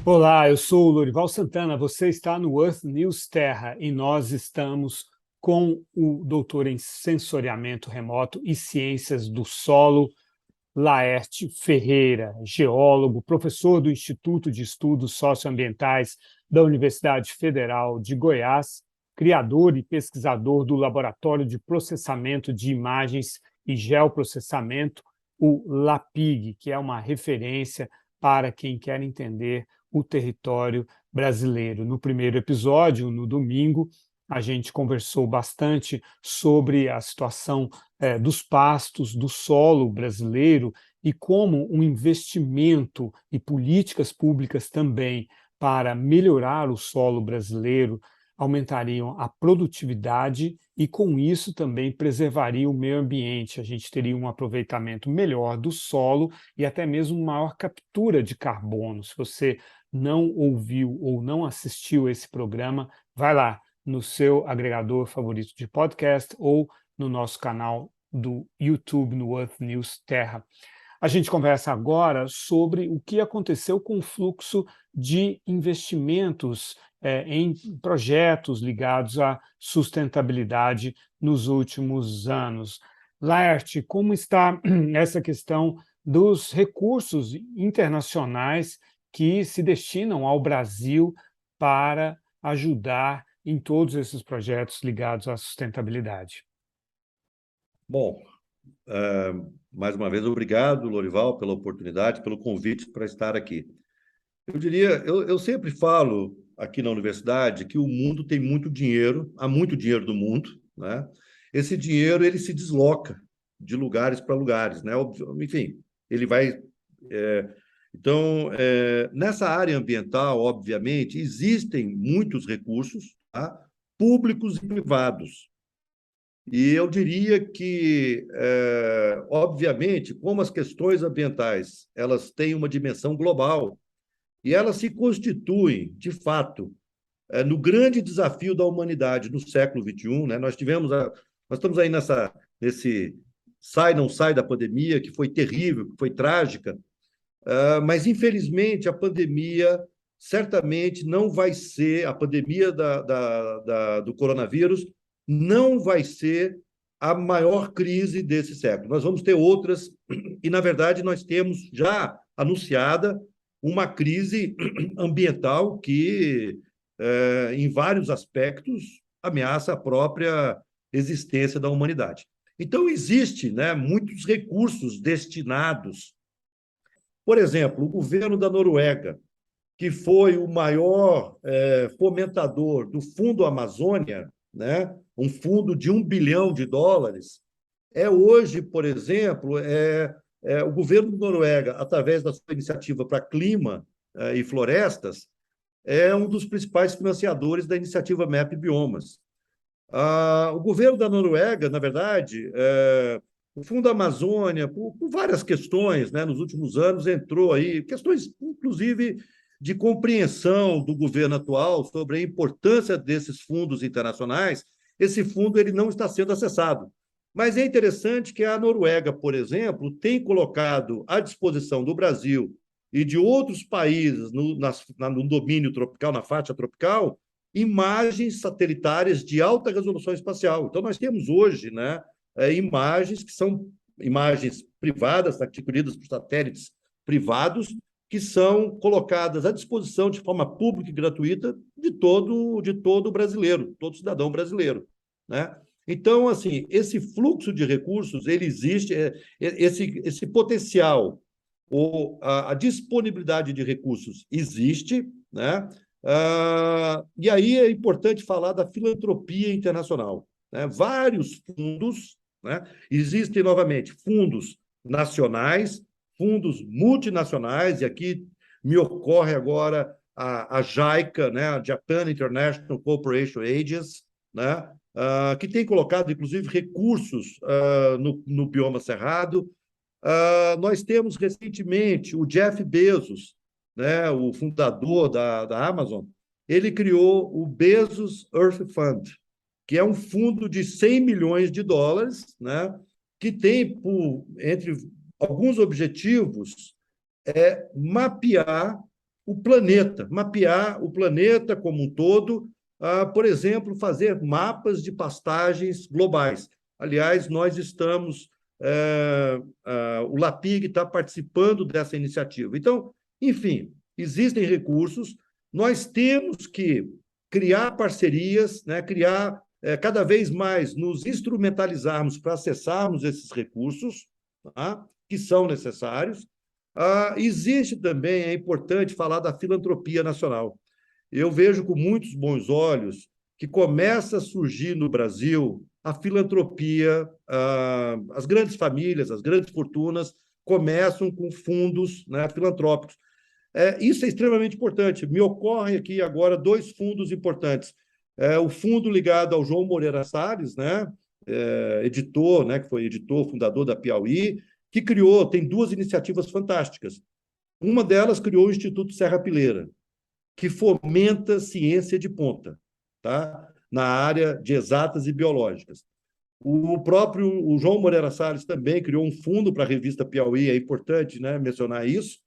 Olá, eu sou o Lorival Santana, você está no Earth News Terra e nós estamos com o doutor em sensoriamento remoto e ciências do solo, Laerte Ferreira, geólogo, professor do Instituto de Estudos Socioambientais da Universidade Federal de Goiás, criador e pesquisador do Laboratório de Processamento de Imagens e Geoprocessamento, o LAPIG, que é uma referência para quem quer entender o território brasileiro. No primeiro episódio, no domingo, a gente conversou bastante sobre a situação dos pastos, do solo brasileiro e como um investimento e políticas públicas também para melhorar o solo brasileiro aumentariam a produtividade e, com isso, também preservaria o meio ambiente. A gente teria um aproveitamento melhor do solo e até mesmo maior captura de carbono. Se você não ouviu ou não assistiu esse programa, vai lá no seu agregador favorito de podcast ou no nosso canal do YouTube, no Earth News Terra. A gente conversa agora sobre o que aconteceu com o fluxo de investimentos em projetos ligados à sustentabilidade nos últimos anos. Laerte, como está essa questão dos recursos internacionais que se destinam ao Brasil para ajudar em todos esses projetos ligados à sustentabilidade? Bom, mais uma vez, obrigado, Lorival, pela oportunidade, pelo convite para estar aqui. Eu sempre falo aqui na universidade que o mundo tem muito dinheiro, há muito dinheiro do mundo, né? Esse dinheiro ele se desloca de lugares para lugares, né? Enfim, ele vai. Nessa área ambiental, obviamente, existem muitos recursos, tá? Públicos e privados. E eu diria que, obviamente, como as questões ambientais elas têm uma dimensão global e elas se constituem, de fato, no grande desafio da humanidade no século XXI, né? Nós estamos aí nesse sai não sai da pandemia que foi terrível, que foi trágica, mas infelizmente a pandemia certamente não vai ser a pandemia do coronavírus não vai ser a maior crise desse século. Nós vamos ter outras, e, na verdade, nós temos já anunciada uma crise ambiental que, em vários aspectos, ameaça a própria existência da humanidade. Então, existe, né, muitos recursos destinados. Por exemplo, o governo da Noruega, que foi o maior fomentador do Fundo Amazônia, né? Um fundo de US$ 1 bilhão, é hoje, por exemplo, o governo da Noruega, através da sua iniciativa para clima e florestas, é um dos principais financiadores da iniciativa MAP Biomas. O governo da Noruega, na verdade, o Fundo Amazônia, por várias questões, né, nos últimos anos, entrou aí, questões, inclusive, de compreensão do governo atual sobre a importância desses fundos internacionais. Esse fundo ele não está sendo acessado. Mas é interessante que a Noruega, por exemplo, tem colocado à disposição do Brasil e de outros países no domínio tropical, na faixa tropical, imagens satelitárias de alta resolução espacial. Então, nós temos hoje, né, imagens que são imagens privadas, adquiridas por satélites privados, que são colocadas à disposição de forma pública e gratuita de todo brasileiro, todo cidadão brasileiro, né? Então, assim, esse fluxo de recursos, ele existe, esse potencial, ou a disponibilidade de recursos existe, né? E aí é importante falar da filantropia internacional, né? Vários fundos, né? Existem, novamente, fundos nacionais, fundos multinacionais, e aqui me ocorre agora a JICA, né? A Japan International Cooperation Agency, né? Que tem colocado, inclusive, recursos no bioma cerrado. Nós temos recentemente o Jeff Bezos, né, o fundador da Amazon, ele criou o Bezos Earth Fund, que é um fundo de US$ 100 milhões, né, que tem, entre alguns objetivos, mapear o planeta, mapear o planeta como um todo, por exemplo, fazer mapas de pastagens globais. Aliás, nós estamos, o LAPIG está participando dessa iniciativa. Então, enfim, existem recursos, nós temos que criar parcerias, né, criar cada vez mais, nos instrumentalizarmos para acessarmos esses recursos, tá, que são necessários. Existe também, é importante falar da filantropia nacional. Eu vejo com muitos bons olhos que começa a surgir no Brasil a filantropia, as grandes famílias, as grandes fortunas começam com fundos, né, filantrópicos. Isso é extremamente importante. Me ocorrem aqui agora dois fundos importantes. O fundo ligado ao João Moreira Salles, né, editor, né, que foi editor, fundador da Piauí, que criou, tem duas iniciativas fantásticas. Uma delas criou o Instituto Serra Pileira, que fomenta ciência de ponta, tá? Na área de exatas e biológicas. O João Moreira Salles também criou um fundo para a revista Piauí, é importante, né, mencionar isso.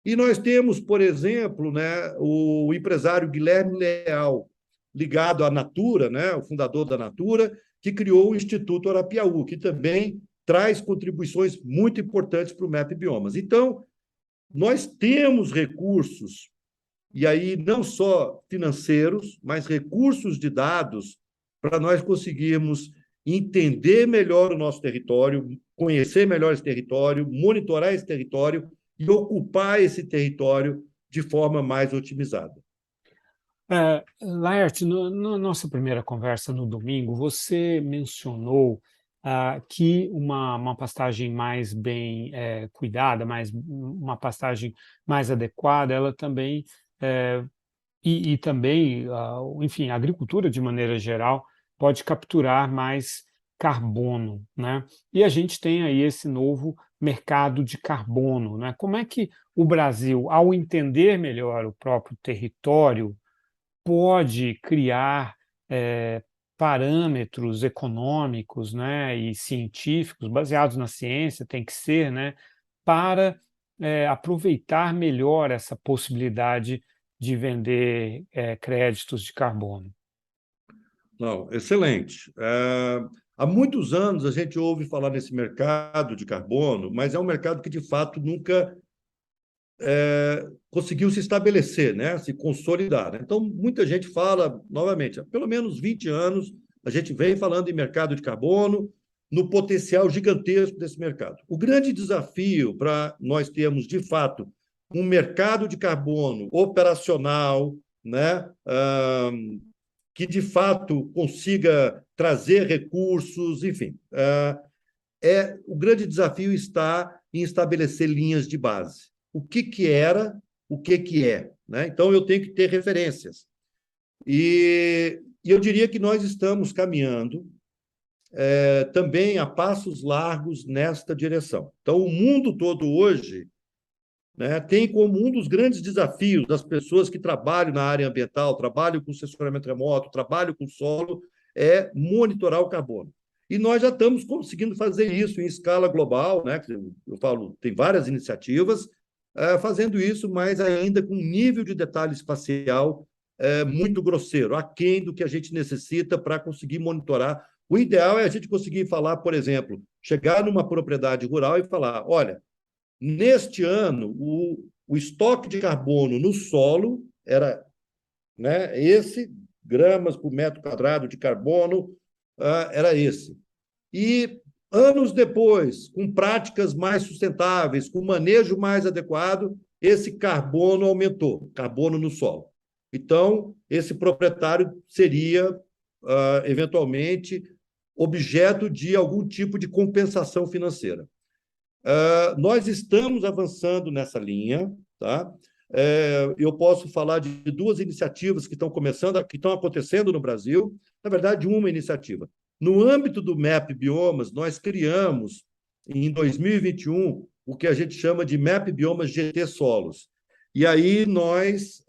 E nós temos, por exemplo, né, o empresário Guilherme Leal, ligado à Natura, né, o fundador da Natura, que criou o Instituto Arapiaú, que também traz contribuições muito importantes para o MAP Biomas. Então, nós temos recursos, e aí não só financeiros, mas recursos de dados para nós conseguirmos entender melhor o nosso território, conhecer melhor esse território, monitorar esse território e ocupar esse território de forma mais otimizada. Laerte, na nossa primeira conversa no domingo, você mencionou que uma pastagem mais bem cuidada, uma pastagem mais adequada, ela também, e também, enfim, a agricultura de maneira geral, pode capturar mais carbono, né? E a gente tem aí esse novo mercado de carbono, né? Como é que o Brasil, ao entender melhor o próprio território, pode criar parâmetros econômicos, né, e científicos, baseados na ciência, tem que ser, né, para aproveitar melhor essa possibilidade de vender créditos de carbono? Não, excelente. Há muitos anos a gente ouve falar nesse mercado de carbono, mas é um mercado que, de fato, nunca conseguiu se estabelecer, né? Se consolidar, né? Então, muita gente fala, novamente, há pelo menos 20 anos, a gente vem falando em mercado de carbono, no potencial gigantesco desse mercado. O grande desafio para nós termos, de fato, um mercado de carbono operacional, né? Que, de fato, consiga trazer recursos, enfim. O grande desafio está em estabelecer linhas de base. O que era, o que é, né? Então, eu tenho que ter referências. E eu diria que nós estamos caminhando também a passos largos nesta direção. Então, o mundo todo hoje, né, tem como um dos grandes desafios das pessoas que trabalham na área ambiental, trabalham com sensoramento remoto, trabalham com solo, é monitorar o carbono. E nós já estamos conseguindo fazer isso em escala global, né? Eu falo, tem várias iniciativas fazendo isso, mas ainda com um nível de detalhe espacial muito grosseiro, aquém do que a gente necessita para conseguir monitorar. O ideal é a gente conseguir falar, por exemplo, chegar numa propriedade rural e falar, olha, neste ano, o estoque de carbono no solo era, né, esse, gramas por metro quadrado de carbono, era esse. E anos depois, com práticas mais sustentáveis, com manejo mais adequado, esse carbono aumentou, carbono no solo. Então, esse proprietário seria, eventualmente, objeto de algum tipo de compensação financeira. Nós estamos avançando nessa linha, tá? Eu posso falar de duas iniciativas que estão começando, que estão acontecendo no Brasil, na verdade, uma iniciativa. No âmbito do MAP Biomas, nós criamos, em 2021, o que a gente chama de MAP Biomas GT Solos. E aí nós,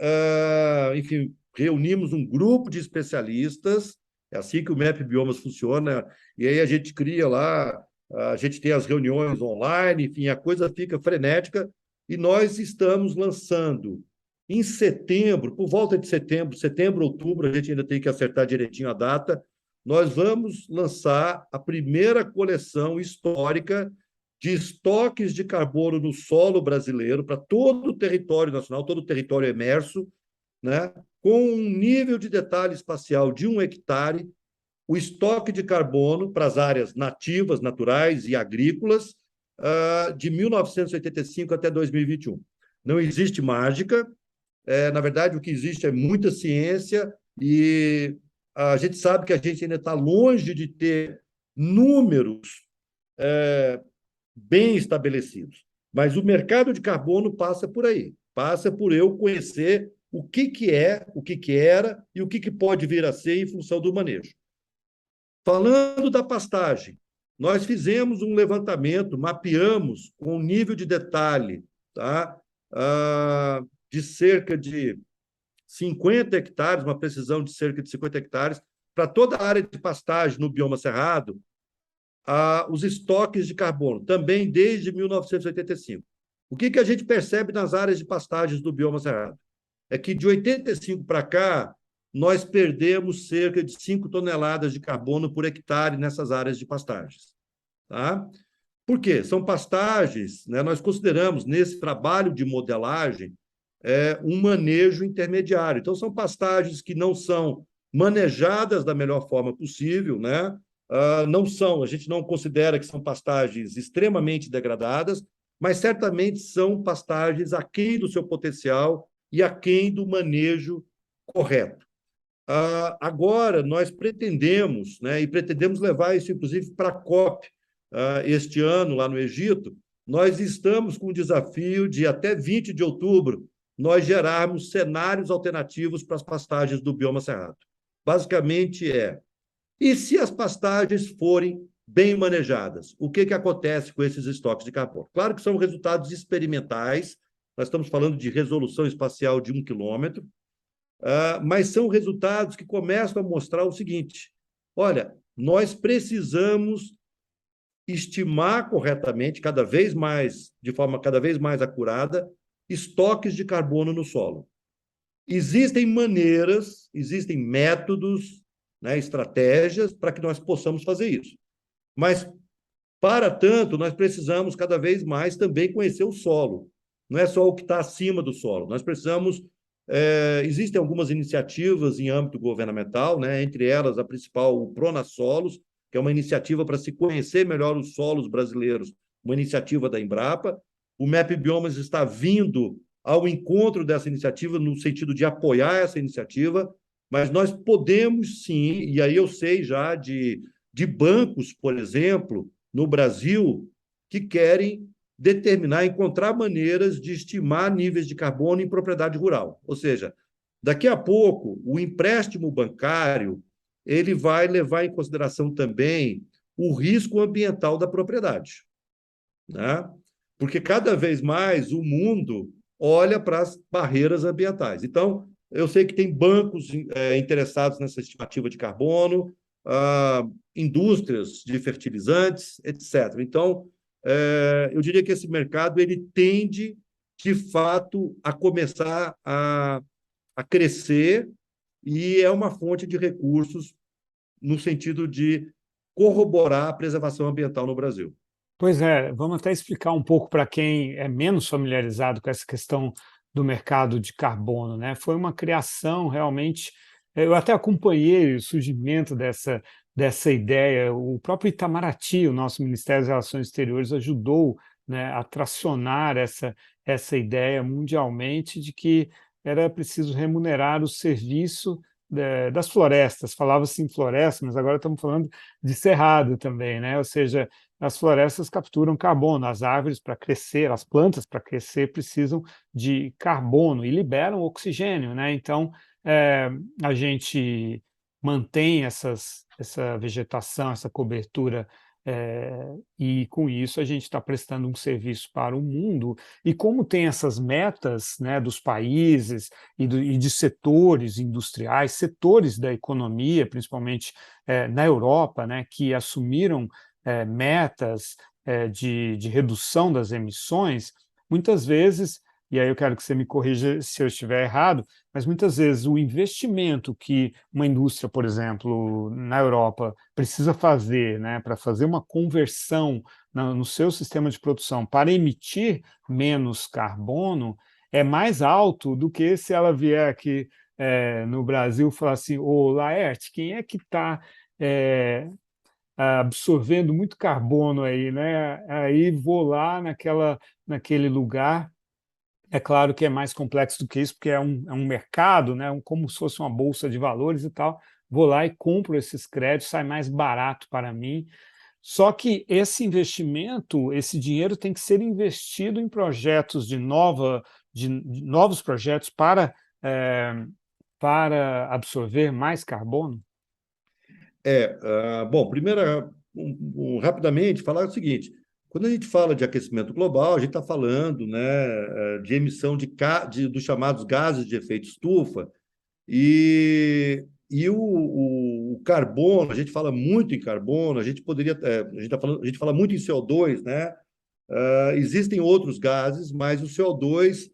enfim, reunimos um grupo de especialistas, é assim que o MAP Biomas funciona, e aí a gente cria lá, a gente tem as reuniões online, enfim, a coisa fica frenética, e nós estamos lançando em setembro, por volta de setembro, outubro, a gente ainda tem que acertar direitinho a data, nós vamos lançar a primeira coleção histórica de estoques de carbono no solo brasileiro para todo o território nacional, todo o território emerso, né, com um nível de detalhe espacial de 1 hectare, o estoque de carbono para as áreas nativas, naturais e agrícolas, de 1985 até 2021. Não existe mágica, na verdade, o que existe é muita ciência e a gente sabe que a gente ainda está longe de ter números bem estabelecidos. Mas o mercado de carbono passa por aí, passa por eu conhecer o que é, o que era e o que pode vir a ser em função do manejo. Falando da pastagem, nós fizemos um levantamento, mapeamos com um nível de detalhe, tá? De cerca de 50 hectares, uma precisão de cerca de 50 hectares, para toda a área de pastagem no bioma cerrado, os estoques de carbono, também desde 1985. O que a gente percebe nas áreas de pastagens do bioma cerrado? É que de 85 para cá, nós perdemos cerca de 5 toneladas de carbono por hectare nessas áreas de pastagens. Tá? Por quê? São pastagens, né, nós consideramos nesse trabalho de modelagem um manejo intermediário. Então, são pastagens que não são manejadas da melhor forma possível, né? Não são, a gente não considera que são pastagens extremamente degradadas, mas certamente são pastagens aquém do seu potencial e aquém do manejo correto. Agora, nós pretendemos, né, e pretendemos levar isso, inclusive, para a COP este ano, lá no Egito, nós estamos com o desafio de, até 20 de outubro, nós gerarmos cenários alternativos para as pastagens do bioma cerrado. Basicamente e se as pastagens forem bem manejadas, o que acontece com esses estoques de carbono? Claro que são resultados experimentais, nós estamos falando de resolução espacial de 1 quilômetro, mas são resultados que começam a mostrar o seguinte: olha, nós precisamos estimar corretamente, cada vez mais, de forma cada vez mais acurada, estoques de carbono no solo. Existem maneiras, existem métodos, né, estratégias para que nós possamos fazer isso. Mas, para tanto, nós precisamos cada vez mais também conhecer o solo. Não é só o que está acima do solo. Nós precisamos. Existem algumas iniciativas em âmbito governamental, né, entre elas a principal, o Pronasolos, que é uma iniciativa para se conhecer melhor os solos brasileiros, uma iniciativa da Embrapa. O MEP Biomas está vindo ao encontro dessa iniciativa, no sentido de apoiar essa iniciativa, mas nós podemos sim, e aí eu sei já de bancos, por exemplo, no Brasil, que querem determinar, encontrar maneiras de estimar níveis de carbono em propriedade rural. Ou seja, daqui a pouco, o empréstimo bancário ele vai levar em consideração também o risco ambiental da propriedade, né? Porque cada vez mais o mundo olha para as barreiras ambientais. Então, eu sei que tem bancos interessados nessa estimativa de carbono, indústrias de fertilizantes, etc. Então, eu diria que esse mercado ele tende, de fato, a começar a crescer e é uma fonte de recursos no sentido de corroborar a preservação ambiental no Brasil. Pois é, vamos até explicar um pouco para quem é menos familiarizado com essa questão do mercado de carbono, né? Foi uma criação realmente. Eu até acompanhei o surgimento dessa ideia. O próprio Itamaraty, o nosso Ministério das Relações Exteriores, ajudou, né, a tracionar essa ideia mundialmente de que era preciso remunerar o serviço das florestas. Falava-se em floresta, mas agora estamos falando de cerrado também, né? Ou seja, as florestas capturam carbono, as árvores para crescer, as plantas para crescer precisam de carbono e liberam oxigênio, né? Então, a gente mantém essa vegetação, essa cobertura, e com isso a gente está prestando um serviço para o mundo. E como tem essas metas, né, dos países e de setores industriais, setores da economia, principalmente na Europa, né, que assumiram metas de redução das emissões, muitas vezes e aí eu quero que você me corrija se eu estiver errado, mas muitas vezes o investimento que uma indústria, por exemplo, na Europa, precisa fazer, né, para fazer uma conversão no seu sistema de produção para emitir menos carbono, é mais alto do que se ela vier aqui no Brasil falar assim, ô Laerte, quem é que está absorvendo muito carbono aí, né? Aí vou lá naquele lugar. É claro que é mais complexo do que isso, porque é um mercado, né? Como se fosse uma bolsa de valores e tal. Vou lá e compro esses créditos, sai mais barato para mim. Só que esse investimento, esse dinheiro tem que ser investido em projetos de novos projetos para absorver mais carbono. Bom, primeiro, rapidamente, falar o seguinte: quando a gente fala de aquecimento global, a gente está falando, né, de emissão dos chamados gases de efeito estufa, e o carbono, a gente fala muito em carbono, a gente poderia, a gente fala muito em CO2, né? Existem outros gases, mas o CO2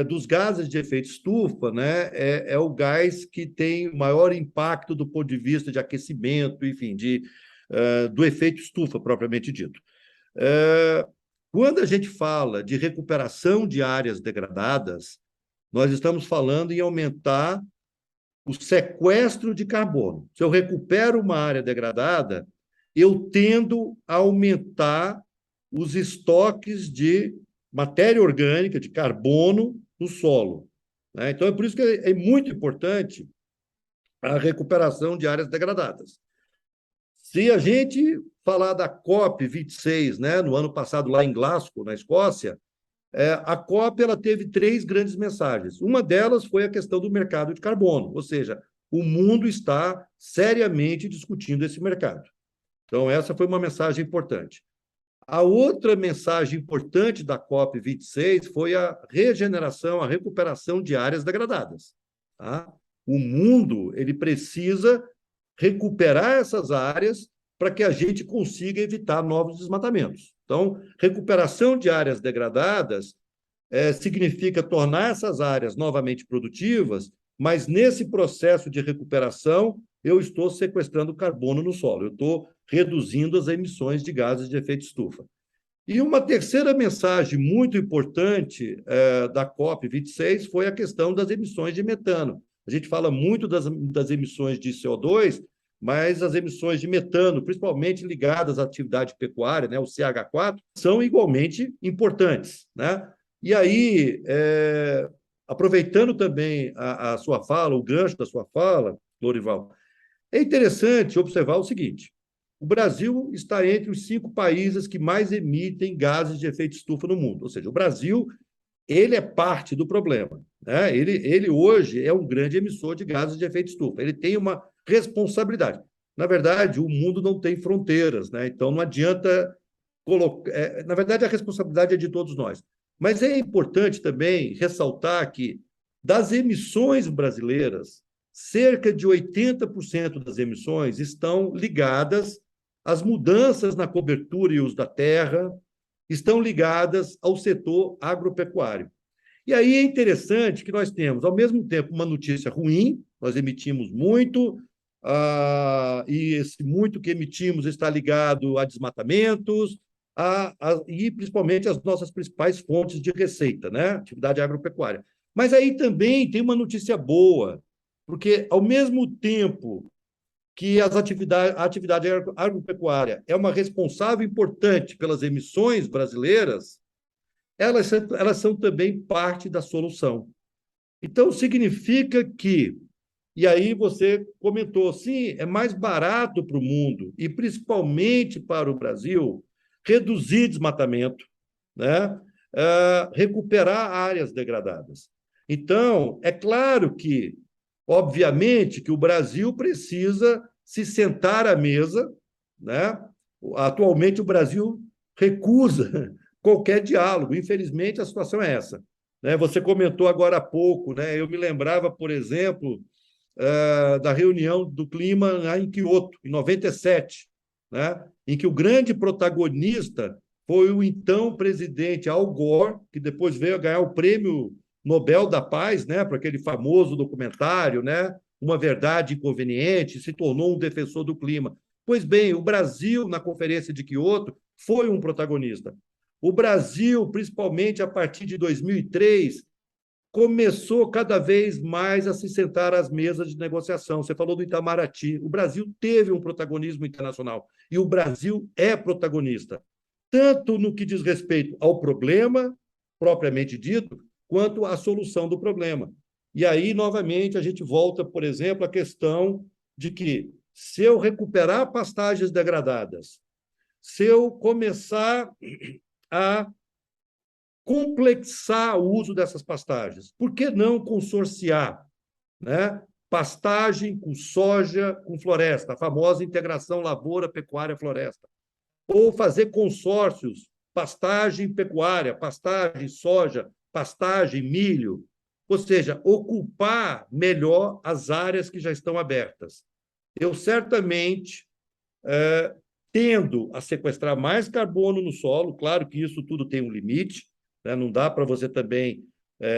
dos gases de efeito estufa, né, é o gás que tem maior impacto do ponto de vista de aquecimento, enfim, do efeito estufa propriamente dito. Quando a gente fala de recuperação de áreas degradadas, nós estamos falando em aumentar o sequestro de carbono. Se eu recupero uma área degradada, eu tendo a aumentar os estoques de matéria orgânica, de carbono, no solo, né? Então, é por isso que é muito importante a recuperação de áreas degradadas. Se a gente falar da COP26, né, no ano passado, lá em Glasgow, na Escócia, a COP ela teve 3 grandes mensagens. Uma delas foi a questão do mercado de carbono, ou seja, o mundo está seriamente discutindo esse mercado. Então, essa foi uma mensagem importante. A outra mensagem importante da COP26 foi a regeneração, a recuperação de áreas degradadas. Tá? O mundo ele precisa recuperar essas áreas para que a gente consiga evitar novos desmatamentos. Então, recuperação de áreas degradadas significa tornar essas áreas novamente produtivas, mas nesse processo de recuperação, eu estou sequestrando carbono no solo, eu estou reduzindo as emissões de gases de efeito estufa. E uma terceira mensagem muito importante da COP26 foi a questão das emissões de metano. A gente fala muito das emissões de CO2, mas as emissões de metano, principalmente ligadas à atividade pecuária, né, o CH4, são igualmente importantes, né? E aí, aproveitando também a sua fala, o gancho da sua fala, Lorival, é interessante observar o seguinte: o Brasil está entre os 5 países que mais emitem gases de efeito estufa no mundo. Ou seja, o Brasil ele é parte do problema, né? Ele hoje é um grande emissor de gases de efeito estufa. Ele tem uma responsabilidade. Na verdade, o mundo não tem fronteiras, né? Então não adianta colocar. Na verdade, a responsabilidade é de todos nós. Mas é importante também ressaltar que das emissões brasileiras, cerca de 80% das emissões estão ligadas às mudanças na cobertura e uso da terra, estão ligadas ao setor agropecuário. E aí é interessante que nós temos, ao mesmo tempo, uma notícia ruim, nós emitimos muito, e esse muito que emitimos está ligado a desmatamentos, e principalmente as nossas principais fontes de receita, né? Atividade agropecuária. Mas aí também tem uma notícia boa, porque ao mesmo tempo que a atividade agropecuária é uma responsável importante pelas emissões brasileiras, elas são também parte da solução. Então, significa que, e aí você comentou, sim, é mais barato para o mundo, e principalmente para o Brasil, reduzir desmatamento, né? Recuperar áreas degradadas. Então, é claro que, obviamente, que o Brasil precisa se sentar à mesa, né? Atualmente, o Brasil recusa qualquer diálogo. Infelizmente, a situação é essa. Né? Você comentou agora há pouco, né? Eu me lembrava, por exemplo, da reunião do clima lá em Quioto, em 97, né? Em que o grande protagonista foi o então presidente Al Gore, que depois veio a ganhar o Prêmio Nobel da Paz, né, para aquele famoso documentário, né, Uma Verdade Inconveniente, se tornou um defensor do clima. Pois bem, o Brasil, na Conferência de Quioto, foi um protagonista. O Brasil, principalmente a partir de 2003, começou cada vez mais a se sentar às mesas de negociação. Você falou do Itamaraty. O Brasil teve um protagonismo internacional e o Brasil é protagonista, tanto no que diz respeito ao problema, propriamente dito, quanto à solução do problema. E aí, novamente, a gente volta, por exemplo, à questão de que, se eu recuperar pastagens degradadas, se eu começar a complexar o uso dessas pastagens, por que não consorciar, né? Pastagem com soja, com floresta, a famosa integração lavoura, pecuária, floresta. Ou fazer consórcios, pastagem, pecuária, pastagem, soja, pastagem, milho. Ou seja, ocupar melhor as áreas que já estão abertas. Eu certamente tendo a sequestrar mais carbono no solo, claro que isso tudo tem um limite, né? Não dá para você também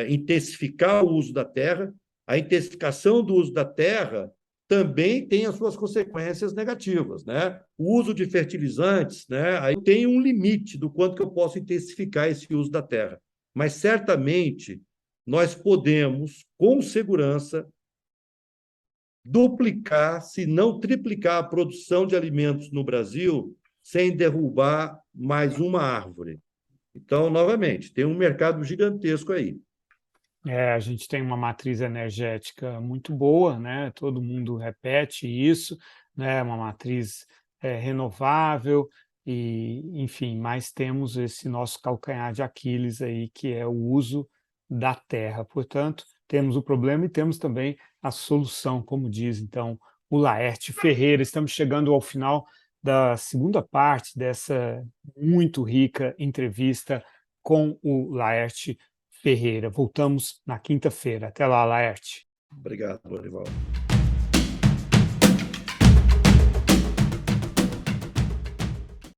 intensificar o uso da terra. A intensificação do uso da terra também tem as suas consequências negativas, né? O uso de fertilizantes, né? Aí tem um limite do quanto que eu posso intensificar esse uso da terra. Mas certamente nós podemos, com segurança, duplicar, se não triplicar a produção de alimentos no Brasil sem derrubar mais uma árvore. Então, novamente, tem um mercado gigantesco aí. A gente tem uma matriz energética muito boa, né? Todo mundo repete isso, né? Uma matriz renovável e, enfim, mas temos esse nosso calcanhar de Aquiles aí, que é o uso da terra. Portanto, temos o problema e temos também a solução, como diz então o Laerte Ferreira. Estamos chegando ao final da segunda parte dessa muito rica entrevista com o Laerte Ferreira. Voltamos na quinta-feira. Até lá, Laerte. Obrigado, Lorival.